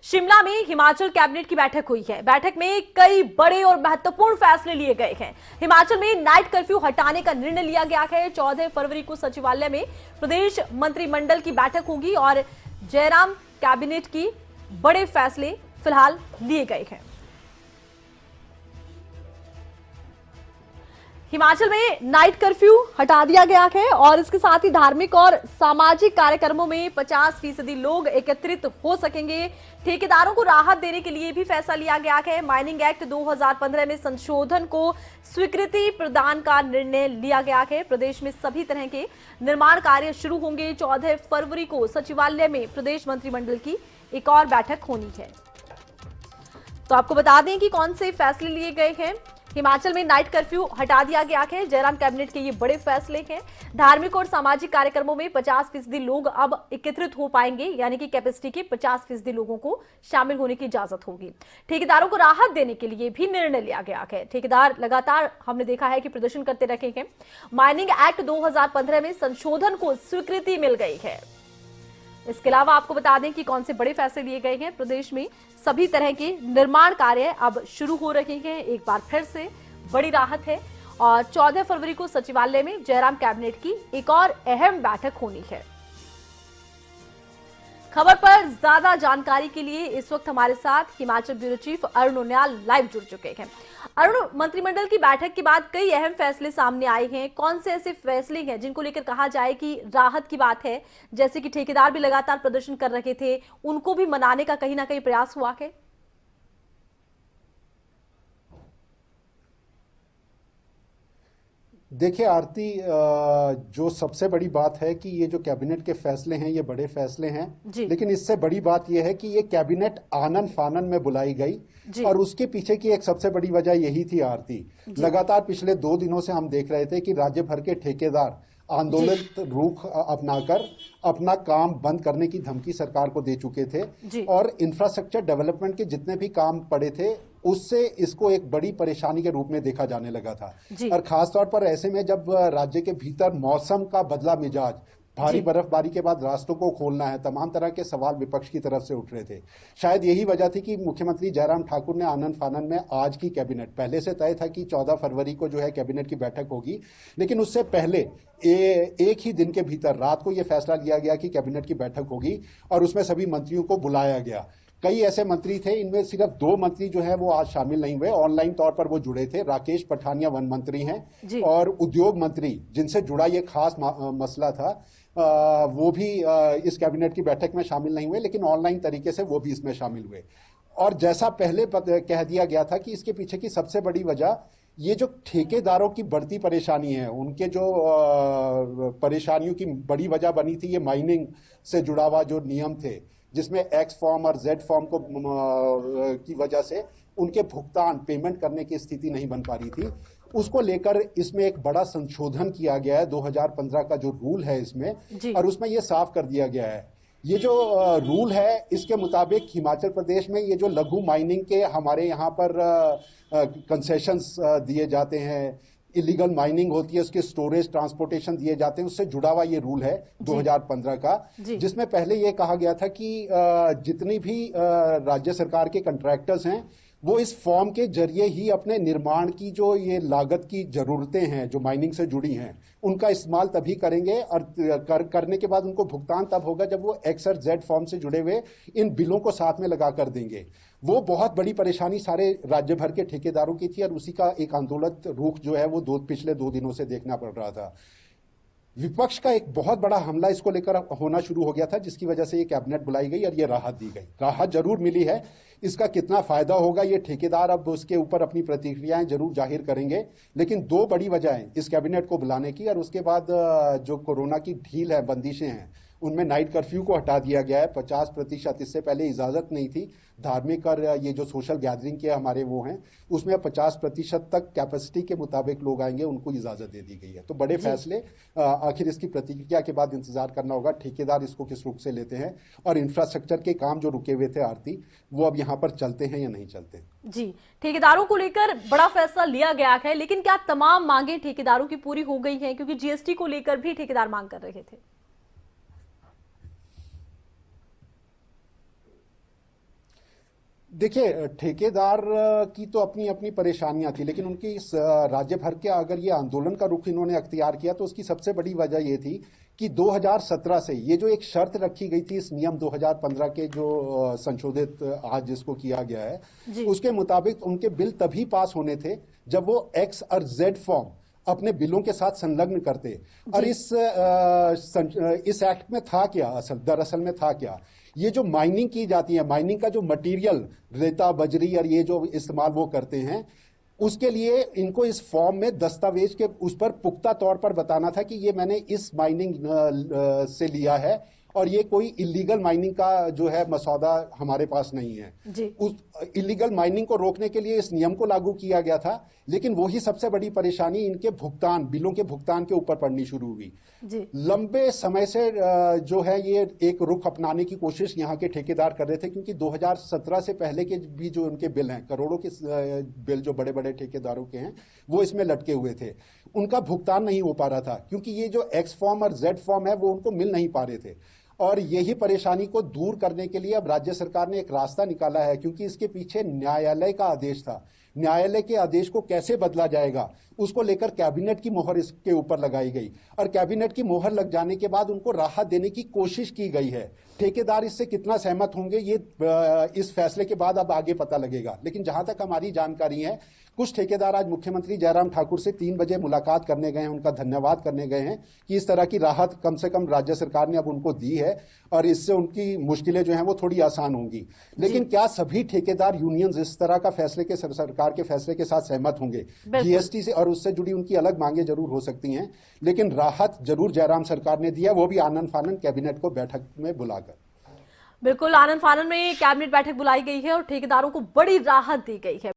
शिमला में हिमाचल कैबिनेट की बैठक हुई है। बैठक में कई बड़े और महत्वपूर्ण फैसले लिए गए हैं। हिमाचल में नाइट कर्फ्यू हटाने का निर्णय लिया गया है। 14 फरवरी को सचिवालय में प्रदेश मंत्रिमंडल की बैठक होगी और जयराम कैबिनेट की बड़े फैसले फिलहाल लिए गए हैं। हिमाचल में नाइट कर्फ्यू हटा दिया गया है और इसके साथ ही धार्मिक और सामाजिक कार्यक्रमों में 50% लोग एकत्रित हो सकेंगे। ठेकेदारों को राहत देने के लिए भी फैसला लिया गया है। माइनिंग एक्ट 2015 में संशोधन को स्वीकृति प्रदान का निर्णय लिया गया है। प्रदेश में सभी तरह के निर्माण कार्य शुरू होंगे। 14 फरवरी को सचिवालय में प्रदेश मंत्रिमंडल की एक और बैठक होनी है। तो आपको बता दें कि कौन से फैसले लिए गए हैं। हिमाचल में नाइट कर्फ्यू हटा दिया गया है। जयराम कैबिनेट के ये बड़े फैसले हैं। धार्मिक और सामाजिक कार्यक्रमों में 50% लोग अब एकत्रित हो पाएंगे, यानी कि कैपेसिटी के 50% लोगों को शामिल होने की इजाजत होगी। ठेकेदारों को राहत देने के लिए भी निर्णय लिया गया है। ठेकेदार लगातार हमने देखा है कि प्रदर्शन करते रहे हैं। माइनिंग एक्ट 2015 में संशोधन को स्वीकृति मिल गई है। इसके अलावा आपको बता दें कि कौन से बड़े फैसले लिए गए हैं। प्रदेश में सभी तरह के निर्माण कार्य अब शुरू हो रहे हैं। एक बार फिर से बड़ी राहत है और 14 फरवरी को सचिवालय में जयराम कैबिनेट की एक और अहम बैठक होनी है। खबर पर ज्यादा जानकारी के लिए इस वक्त हमारे साथ Himachal bureau chief Arun Uniyal live जुड़ चुके हैं। अरुण, मंत्रिमंडल की बैठक के बाद कई अहम फैसले सामने आए हैं। कौन से ऐसे फैसले हैं जिनको लेकर कहा जाए कि राहत की बात है, जैसे कि ठेकेदार भी लगातार प्रदर्शन कर रहे थे, उनको भी मनाने का कहीं ना कहीं प्रयास हुआ है? देखिए आरती, जो सबसे बड़ी बात है कि ये जो कैबिनेट के फैसले हैं ये बड़े फैसले हैं, लेकिन इससे बड़ी बात ये है कि ये कैबिनेट आनन फानन में बुलाई गई और उसके पीछे की एक सबसे बड़ी वजह यही थी आरती। लगातार पिछले 2 दिनों से हम देख रहे थे कि राज्य भर के ठेकेदार आंदोलित रुख अपनाकर अपना काम बंद करने की धमकी सरकार को दे चुके थे और इंफ्रास्ट्रक्चर डेवलपमेंट के जितने भी काम पड़े थे उससे इसको एक बड़ी परेशानी के रूप में देखा जाने लगा था। और खासतौर पर ऐसे में जब राज्य के भीतर मौसम का बदला मिजाज, भारी बर्फबारी के बाद रास्तों को खोलना है, तमाम तरह के सवाल विपक्ष की तरफ से उठ रहे थे। शायद यही वजह थी कि मुख्यमंत्री जयराम ठाकुर ने आनंद फानन में आज की कैबिनेट, पहले से तय था कि 14 फरवरी को जो है कैबिनेट की बैठक होगी, लेकिन उससे पहले एक ही दिन के भीतर रात को यह फैसला लिया गया कि कैबिनेट की बैठक होगी और उसमें सभी मंत्रियों को बुलाया गया। कई ऐसे मंत्री थे, इनमें सिर्फ 2 मंत्री जो है वो आज शामिल नहीं हुए, ऑनलाइन तौर पर वो जुड़े थे। राकेश पठानिया वन मंत्री हैं और उद्योग मंत्री जिनसे जुड़ा ये खास मसला था, वो भी इस कैबिनेट की बैठक में शामिल नहीं हुए, लेकिन ऑनलाइन तरीके से वो भी इसमें शामिल हुए। और जैसा पहले कह दिया गया था कि इसके पीछे की सबसे बड़ी वजह ये जो ठेकेदारों की बढ़ती परेशानी है, उनके जो परेशानियों की बड़ी वजह बनी थी ये माइनिंग से जुड़ा हुआ जो नियम थे, जिसमें एक्स फॉर्म और जेड फॉर्म को की वजह से उनके भुगतान पेमेंट करने की स्थिति नहीं बन पा रही थी। उसको लेकर इसमें एक बड़ा संशोधन किया गया है 2015 का जो रूल है इसमें, और उसमें यह साफ कर दिया गया है, ये जो रूल है इसके मुताबिक हिमाचल प्रदेश में ये जो लघु माइनिंग के हमारे यहाँ पर कंसेशंस दिए जाते हैं, इलीगल माइनिंग होती है, उसके स्टोरेज ट्रांसपोर्टेशन दिए जाते हैं, उससे जुड़ा हुआ ये रूल है 2015 का, जिसमें पहले ये कहा गया था कि जितनी भी राज्य सरकार के कंट्रैक्टर्स हैं वो इस फॉर्म के जरिए ही अपने निर्माण की जो ये लागत की जरूरतें हैं जो माइनिंग से जुड़ी हैं उनका इस्तेमाल तभी करेंगे और करने के बाद उनको भुगतान तब होगा जब वो एक्स और जेड फॉर्म से जुड़े हुए इन बिलों को साथ में लगा कर देंगे। वो बहुत बड़ी परेशानी सारे राज्य भर के ठेकेदारों की थी और उसी का एक आंदोलित रुख जो है वो पिछले 2 दिनों से देखना पड़ रहा था। विपक्ष का एक बहुत बड़ा हमला इसको लेकर होना शुरू हो गया था, जिसकी वजह से ये कैबिनेट बुलाई गई और ये राहत दी गई। राहत जरूर मिली है, इसका कितना फायदा होगा ये ठेकेदार अब उसके ऊपर अपनी प्रतिक्रियाएं जरूर जाहिर करेंगे, लेकिन 2 बड़ी वजहें इस कैबिनेट को बुलाने की और उसके बाद जो कोरोना की ढील है, बंदिशें हैं, उनमें नाइट कर्फ्यू को हटा दिया गया है 50%। इससे पहले इजाजत नहीं थी। धार्मिक और ये जो सोशल गैदरिंग के हमारे वो हैं उसमें 50% तक कैपेसिटी के मुताबिक लोग आएंगे, उनको इजाजत दे दी गई है। तो बड़े फैसले, आखिर इसकी प्रतिक्रिया के बाद इंतजार करना होगा ठेकेदार इसको किस रूप से लेते हैं और इंफ्रास्ट्रक्चर के काम जो रुके हुए थे आरती, वो अब यहाँ पर चलते हैं या नहीं चलते। जी, ठेकेदारों को लेकर बड़ा फैसला लिया गया है, लेकिन क्या तमाम मांगे ठेकेदारों की पूरी हो गई हैं? क्योंकि जीएसटी को लेकर भी ठेकेदार मांग कर रहे थे। देखिए, ठेकेदार की तो अपनी अपनी परेशानियां थी, लेकिन उनकी इस राज्य भर के अगर ये आंदोलन का रुख इन्होंने अख्तियार किया तो उसकी सबसे बड़ी वजह ये थी कि 2017 से ये जो एक शर्त रखी गई थी इस नियम 2015 के जो संशोधित आज जिसको किया गया है, उसके मुताबिक उनके बिल तभी पास होने थे जब वो एक्स और जेड फॉर्म अपने बिलों के साथ संलग्न करते। और इस एक्ट में था क्या, दरअसल में था क्या, ये जो माइनिंग की जाती है, माइनिंग का जो मटेरियल रेता बजरी और ये जो इस्तेमाल वो करते हैं, उसके लिए इनको इस फॉर्म में दस्तावेज के उस पर पुख्ता तौर पर बताना था कि ये मैंने इस माइनिंग से लिया है और ये कोई इलीगल माइनिंग का जो है मसौदा हमारे पास नहीं है जी। उस इलीगल माइनिंग को रोकने के लिए इस नियम को लागू किया गया था, लेकिन वही सबसे बड़ी परेशानी इनके भुगतान, बिलों के भुगतान के ऊपर पड़नी शुरू हुई जी। लंबे समय से जो है ये एक रुख अपनाने की कोशिश यहाँ के ठेकेदार कर रहे थे, क्योंकि 2017 से पहले के भी जो उनके बिल हैं, करोड़ों के बिल जो बड़े बड़े ठेकेदारों के हैं वो इसमें लटके हुए थे, उनका भुगतान नहीं हो पा रहा था क्योंकि ये जो एक्स फॉर्म और जेड फॉर्म है वो उनको मिल नहीं पा रहे थे। और यही परेशानी को दूर करने के लिए अब राज्य सरकार ने एक रास्ता निकाला है, क्योंकि इसके पीछे न्यायालय का आदेश था। न्यायालय के आदेश को कैसे बदला जाएगा उसको लेकर कैबिनेट की मोहर इसके ऊपर लगाई गई और कैबिनेट की मोहर लग जाने के बाद उनको राहत देने की कोशिश की गई है। ठेकेदार इससे कितना सहमत होंगे ये इस फैसले के बाद अब आगे पता लगेगा, लेकिन जहां तक हमारी जानकारी है कुछ ठेकेदार आज मुख्यमंत्री जयराम ठाकुर से 3 बजे मुलाकात करने गए हैं, उनका धन्यवाद करने गए हैं कि इस तरह की राहत कम से कम राज्य सरकार ने अब उनको दी है और इससे उनकी मुश्किलें जो हैं वो थोड़ी आसान होंगी। लेकिन क्या सभी ठेकेदार यूनियंस इस तरह का फैसले के सरकार के फैसले के साथ सहमत होंगे? जीएसटी से और उससे जुड़ी उनकी अलग मांगे जरूर हो सकती हैं, लेकिन राहत जरूर जयराम सरकार ने दिया, वो भी आनन फानन कैबिनेट को बैठक में बुलाकर। बिल्कुल, आनन फानन में कैबिनेट बैठक बुलाई गई है और ठेकेदारों को बड़ी राहत दी गई है।